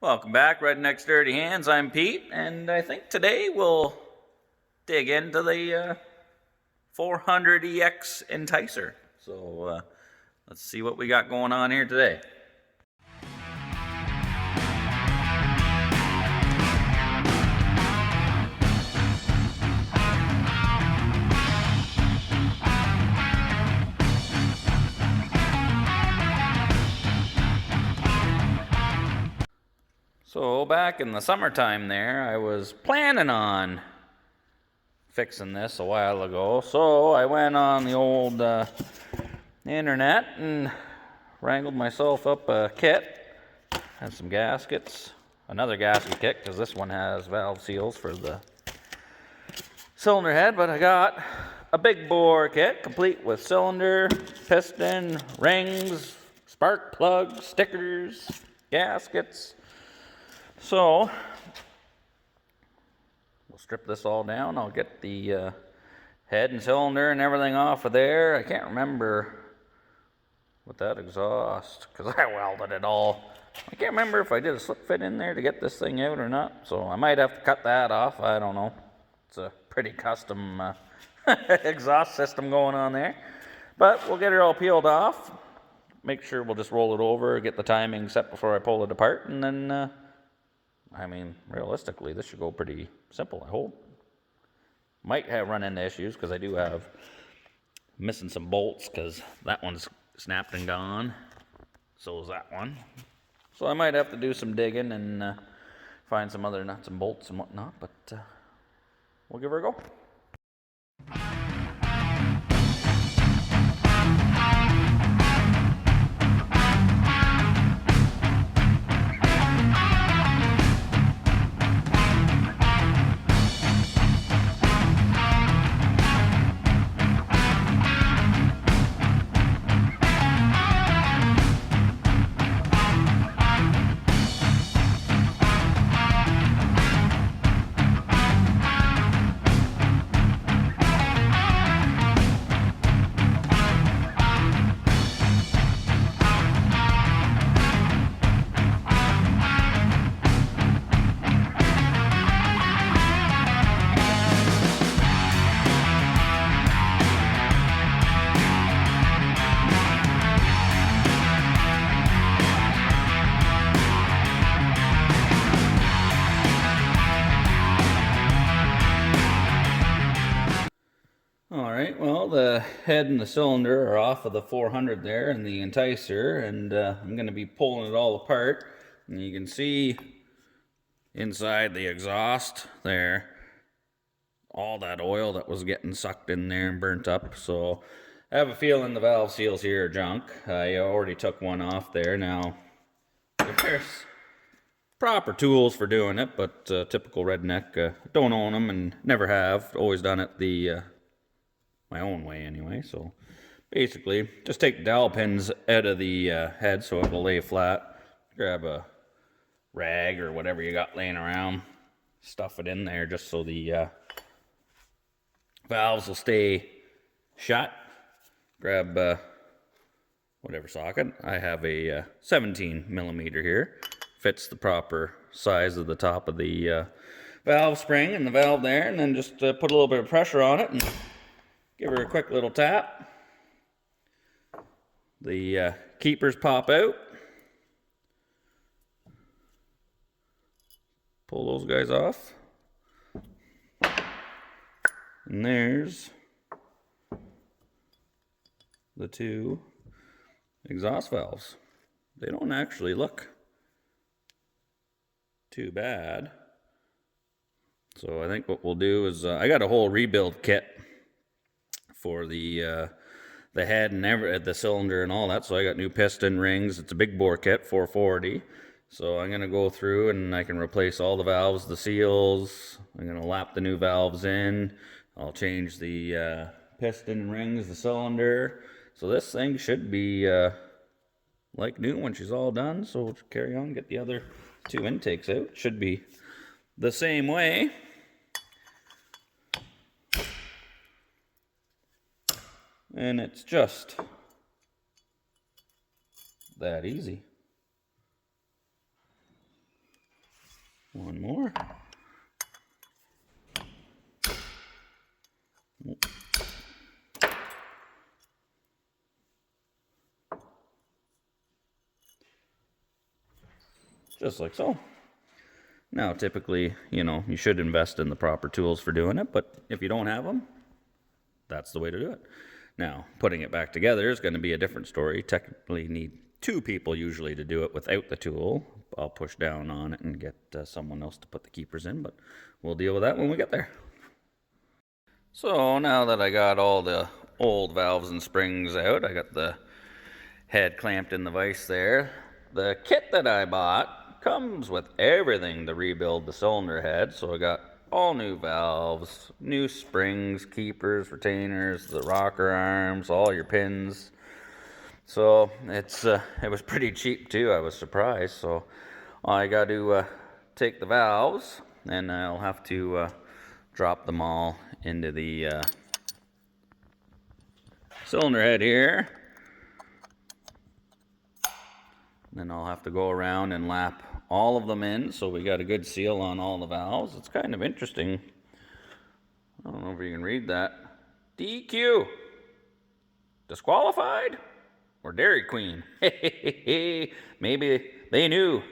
Welcome back, Redneck's Dirty Hands. I'm Pete, and I think today we'll dig into the 400EX Enticer. So let's see what we got going on here today. So back in the summertime there, I was planning on fixing this a while ago. So I went on the old internet and wrangled myself up a kit. Had some gaskets, another gasket kit, because this one has valve seals for the cylinder head, but I got a big bore kit complete with cylinder, piston, rings, spark plugs, stickers, gaskets. So we'll strip this all down. I'll get the head and cylinder and everything off of there. I can't remember with that exhaust because I welded it all. I can't remember if I did a slip fit in there to get this thing out or not, so I might have to cut that off. I don't know. It's a pretty custom exhaust system going on there, but we'll get it all peeled off. Make sure we'll just roll it over, get the timing set before I pull it apart, and then I mean, realistically, this should go pretty simple, I hope. Might have run into issues because I do have missing some bolts because that one's snapped and gone. So is that one. So I might have to do some digging and find some other nuts and bolts and whatnot, but we'll give her a go. Alright, well, the head and the cylinder are off of the 400 there and the Enticer, and I'm going to be pulling it all apart. And you can see inside the exhaust there, all that oil that was getting sucked in there and burnt up. So I have a feeling the valve seals here are junk. I already took one off there. Now, there's proper tools for doing it, but typical redneck, don't own them and never have. Always done it the my own way anyway. So basically, just take the dowel pins out of the head so it'll lay flat. Grab a rag or whatever you got laying around, stuff it in there just so the valves will stay shut. Grab whatever socket. I have a 17 millimeter here. Fits the proper size of the top of the valve spring and the valve there, and then just put a little bit of pressure on it and give her a quick little tap. The keepers pop out. Pull those guys off. And there's the two exhaust valves. They don't actually look too bad. So I think what we'll do is, I got a whole rebuild kit for the head and the cylinder and all that. So I got new piston rings. It's a big bore kit, 440. So I'm gonna go through and I can replace all the valves, the seals. I'm gonna lap the new valves in. I'll change the piston rings, the cylinder. So this thing should be like new when she's all done. So we'll carry on, get the other two intakes out. Should be the same way. And it's just that easy. One more. Just like so. Now, typically, you should invest in the proper tools for doing it, but if you don't have them, that's the way to do it. Now, putting it back together is going to be a different story. Technically need 2 people usually to do it without the tool. I'll push down on it and get someone else to put the keepers in, but we'll deal with that when we get there. So now that I got all the old valves and springs out, I got the head clamped in the vise there. The kit that I bought comes with everything to rebuild the cylinder head, so I got all new valves, new springs, keepers, retainers, the rocker arms, all your pins. So it was pretty cheap too. I was surprised. So I got to take the valves, and I'll have to drop them all into the cylinder head here. Then I'll have to go around and lap all of them in, so we got a good seal on all the valves. It's kind of interesting. I don't know if you can read that. DQ. Disqualified? Or Dairy Queen? Maybe they knew.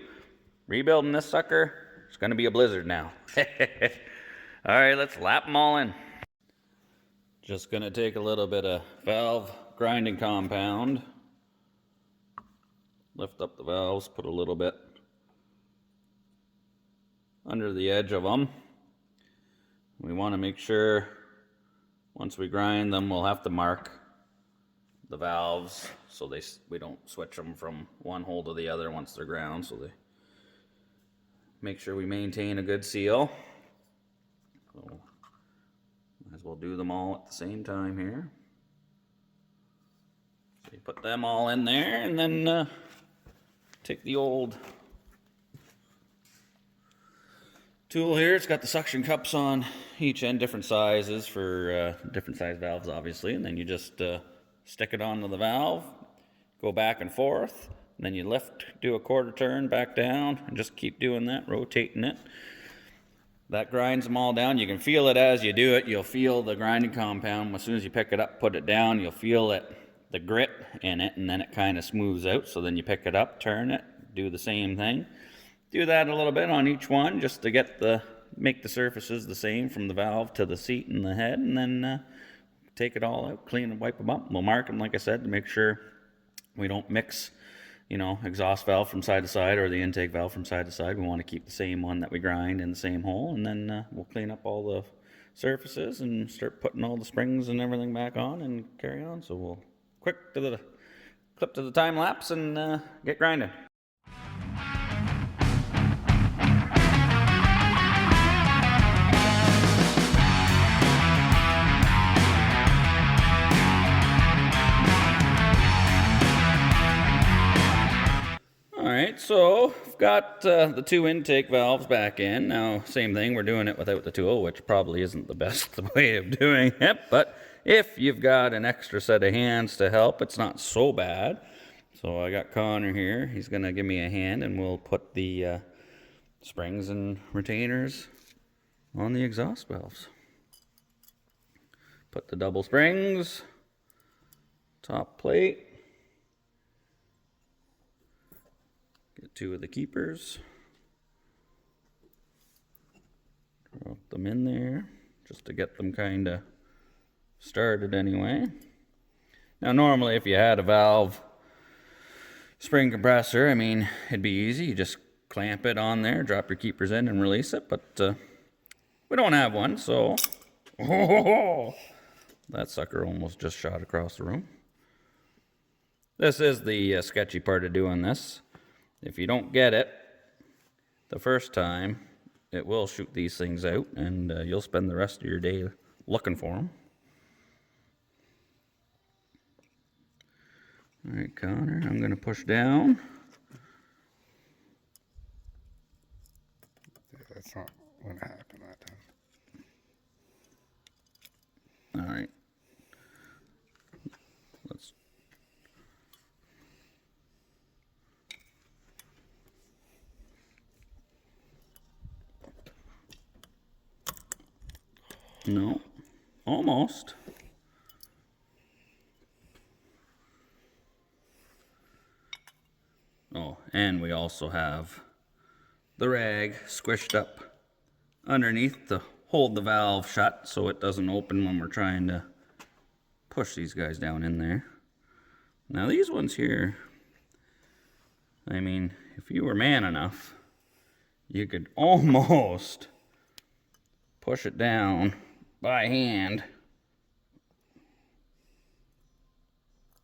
Rebuilding this sucker, it's going to be a blizzard now. All right, let's lap them all in. Just going to take a little bit of valve grinding compound. Lift up the valves, put a little bit under the edge of them. We want to make sure once we grind them, we'll have to mark the valves so we don't switch them from one hole to the other once they're ground, so they make sure we maintain a good seal. So might as well do them all at the same time here. So you put them all in there, and then take the old tool here. It's got the suction cups on each end, different sizes for different size valves, obviously. And then you just stick it onto the valve, go back and forth, and then you lift, do a quarter turn back down, and just keep doing that, rotating it. That grinds them all down. You can feel it as you do it. You'll feel the grinding compound. As soon as you pick it up, put it down, you'll feel the grit in it, and then it kind of smooths out. So then you pick it up, turn it, do the same thing. Do that a little bit on each one just to make the surfaces the same from the valve to the seat and the head, and then take it all out, clean and wipe them up. We'll mark them, like I said, to make sure we don't mix, exhaust valve from side to side or the intake valve from side to side. We want to keep the same one that we grind in the same hole, and then we'll clean up all the surfaces and start putting all the springs and everything back on and carry on. So we'll clip to the time lapse and get grinding. Alright, so I've got the 2 intake valves back in. Now, same thing, we're doing it without the tool, which probably isn't the best way of doing it, but if you've got an extra set of hands to help, it's not so bad. So I got Connor here. He's going to give me a hand, and we'll put the springs and retainers on the exhaust valves. Put the double springs, top plate. Get 2 of the keepers. Drop them in there just to get them kind of started anyway. Now normally if you had a valve spring compressor, it'd be easy. You just clamp it on there, drop your keepers in and release it, but we don't have one, so that sucker almost just shot across the room. This is the sketchy part of doing this. If you don't get it the first time, it will shoot these things out, and you'll spend the rest of your day looking for them. All right, Connor, I'm going to push down. Yeah, that's not what happened that time. All right. Let's. No, almost. Oh, and we also have the rag squished up underneath to hold the valve shut so it doesn't open when we're trying to push these guys down in there. Now these ones here, I mean, if you were man enough, you could almost push it down by hand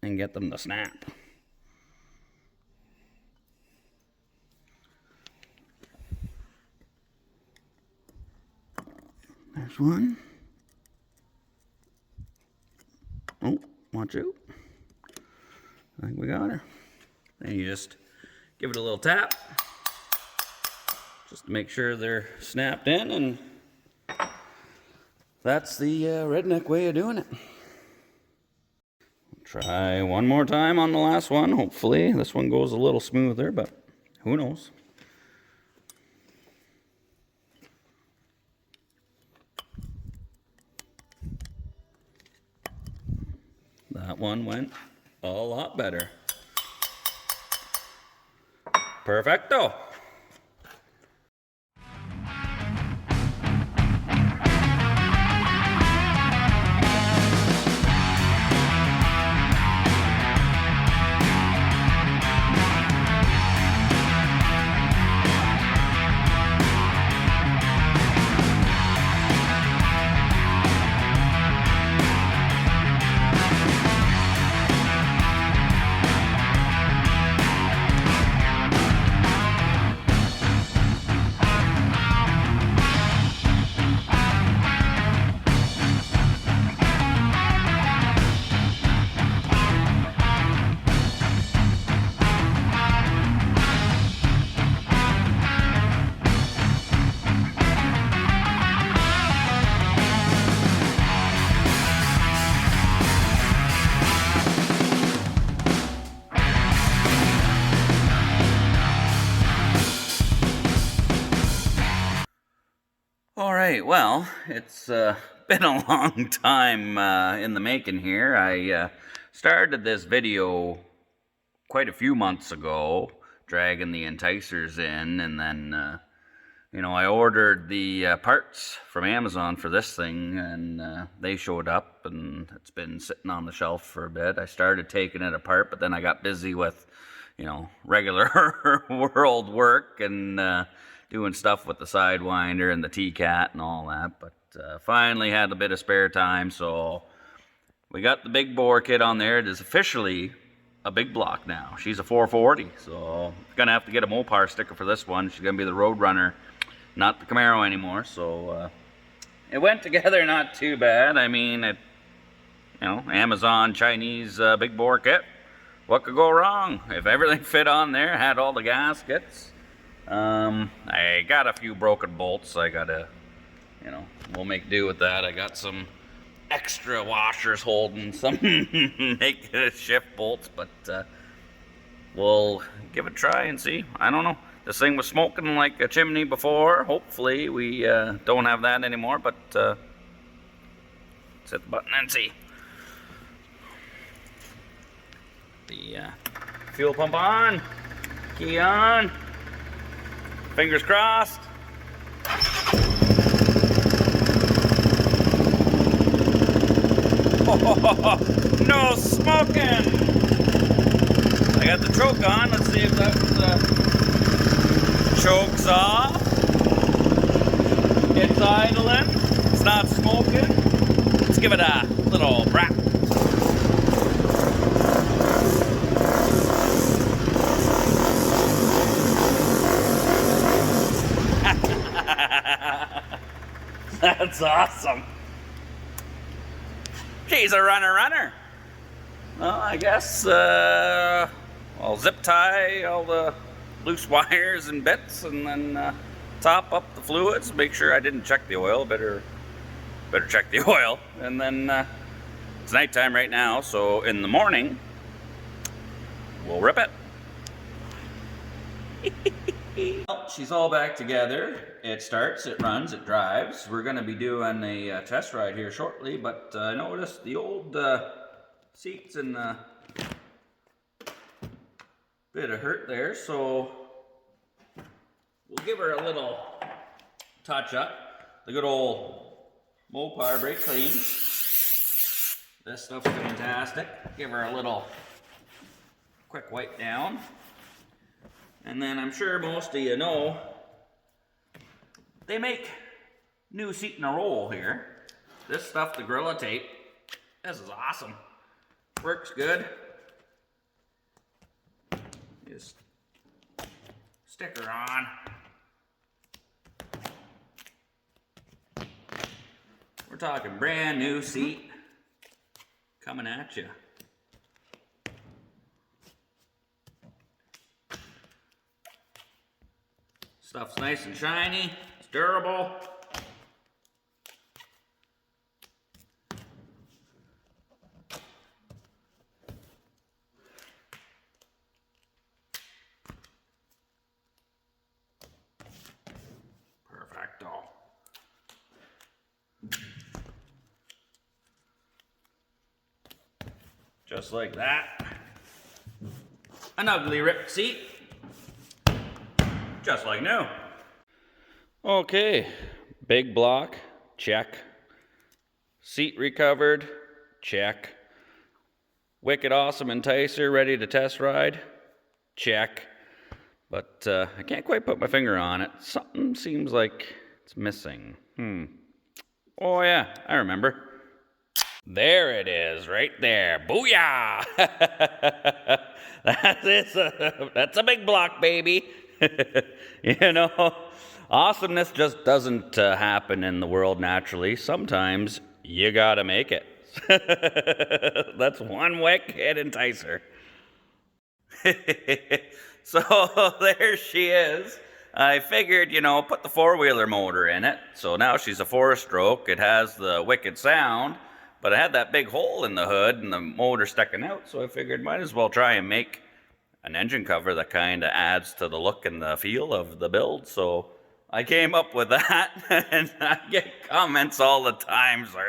and get them to snap. There's one. Oh, watch out. I think we got her. Then you just give it a little tap just to make sure they're snapped in, and that's the redneck way of doing it. Try one more time on the last one. Hopefully this one goes a little smoother, but who knows? That one went a lot better. Perfecto. All right, well, it's been a long time in the making here. I started this video quite a few months ago, dragging the enticers in, and then, you know, I ordered the parts from Amazon for this thing, and they showed up, and it's been sitting on the shelf for a bit. I started taking it apart, but then I got busy with, you know, regular world work and doing stuff with the Sidewinder and the T-Cat and all that, but finally had a bit of spare time, so we got the big bore kit on there. It is officially a Big Block now. She's a 440, so gonna have to get a Mopar sticker for this one. She's gonna be the Roadrunner, not the Camaro anymore, so it went together not too bad. I mean, it, you know, Amazon Chinese big bore kit. What could go wrong? If everything fit on there, had all the gaskets. I got a few broken bolts. I gotta, you know, we'll make do with that. I got some extra washers holding some make shift bolts, but we'll give it a try and see. I don't know. This thing was smoking like a chimney before. Hopefully we don't have that anymore, but let's hit the button and see. The fuel pump on, key on. Fingers crossed. Oh, no smoking. I got the choke on. Let's see if that chokes off. It's idling. It's not smoking. Let's give it a little wrap. That's awesome. She's a runner. Well, I guess I'll zip tie all the loose wires and bits, and then top up the fluids. Make sure I didn't check the oil. Better check the oil. And then it's nighttime right now, so in the morning we'll rip it. Well, she's all back together. It starts, it runs, it drives. We're going to be doing a test ride here shortly, but I noticed the old seats in a bit of hurt there, so we'll give her a little touch up. The good old Mopar brake clean. This stuff's fantastic. Give her a little quick wipe down. And then I'm sure most of you know, they make new seat in a roll here. This stuff, the Gorilla Tape, this is awesome. Works good. Just stick her on. We're talking brand new seat coming at you. Stuff's nice and shiny, it's durable. Perfecto. Just like that. An ugly ripped seat. Just like new. Okay, Big Block, check. Seat recovered, check. Wicked Awesome Enticer, ready to test ride, check. But I can't quite put my finger on it. Something seems like it's missing. Oh yeah, I remember. There it is, right there. Booyah! That's a Big Block, baby. You know, awesomeness just doesn't happen in the world naturally. Sometimes you gotta make it. That's one wicked enticer. So there she is. I figured, you know, put the four-wheeler motor in it. So now she's a four-stroke. It has the wicked sound, but it had that big hole in the hood and the motor sticking out. So I figured might as well try and make an engine cover that kind of adds to the look and the feel of the build. So I came up with that, and I get comments all the time. So,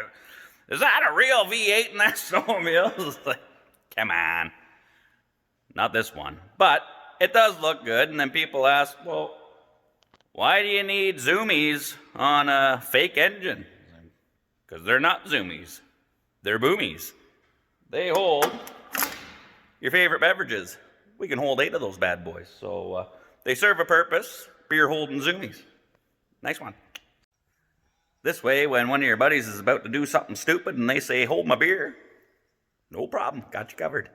is that a real V8 in that snowmobile? It's like, come on. Not this one. But it does look good, and then people ask, well, why do you need zoomies on a fake engine? Because they're not zoomies. They're boomies. They hold your favorite beverages. We can hold 8 of those bad boys. So they serve a purpose, beer holding zoomies. Nice one. This way, when one of your buddies is about to do something stupid and they say, hold my beer, no problem, got you covered.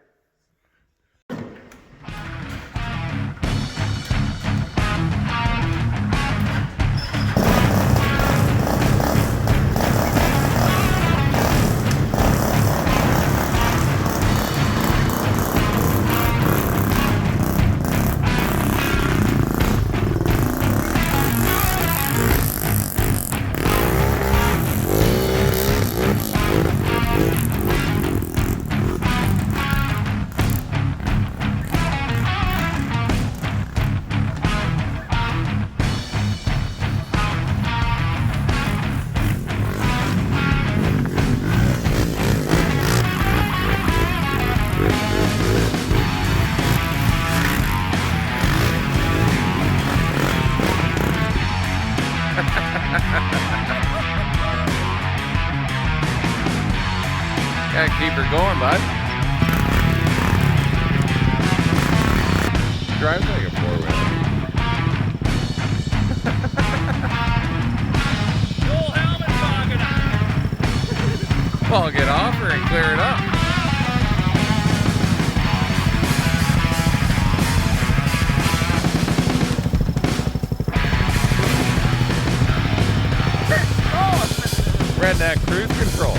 Gotta keep her going, bud. Drives like a four-wheeler. Full helmet fogging up. Well, get off her and clear it up. Redneck cruise control.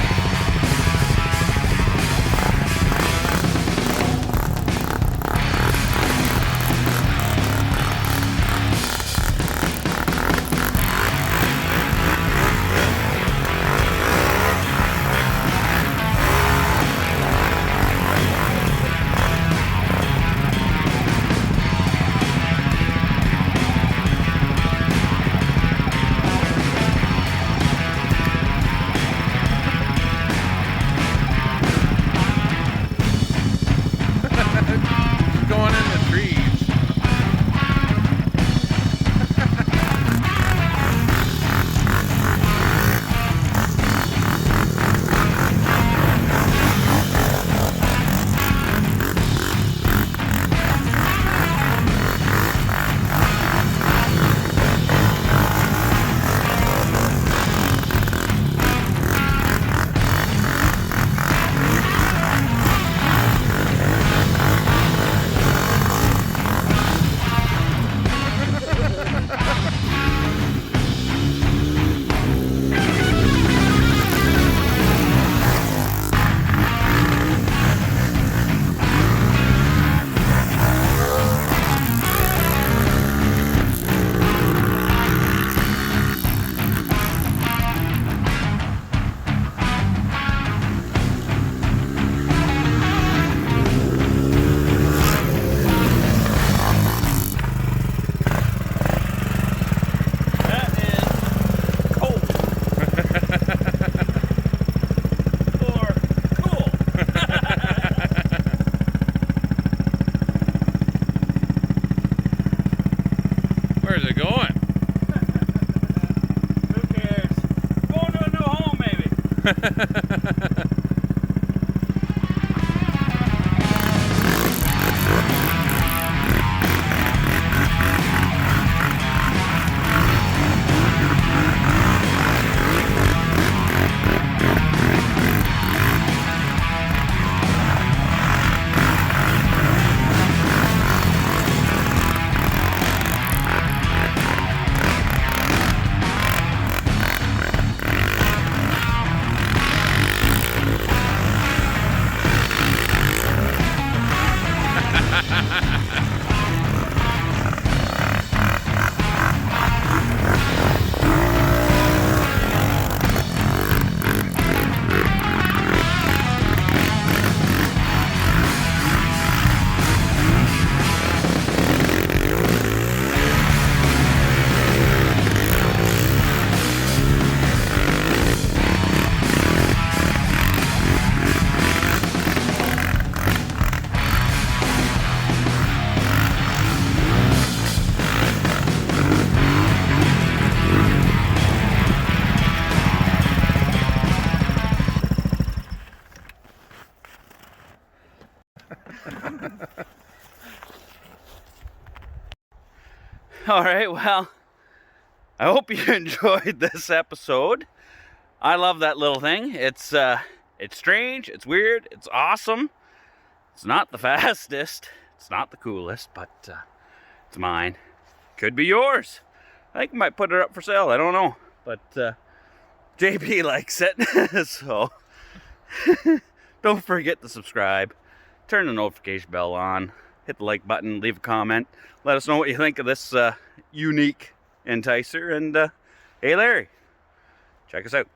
Where's it going? Who cares? Going to a new home, maybe. All right, well, I hope you enjoyed this episode. I love that little thing. It's strange, it's weird, it's awesome. It's not the fastest, it's not the coolest, but it's mine. Could be yours. I think I might put it up for sale, I don't know. But JP likes it, so don't forget to subscribe. Turn the notification bell on. Hit the like button, leave a comment. Let us know what you think of this unique Enticer. And hey Larry, check us out.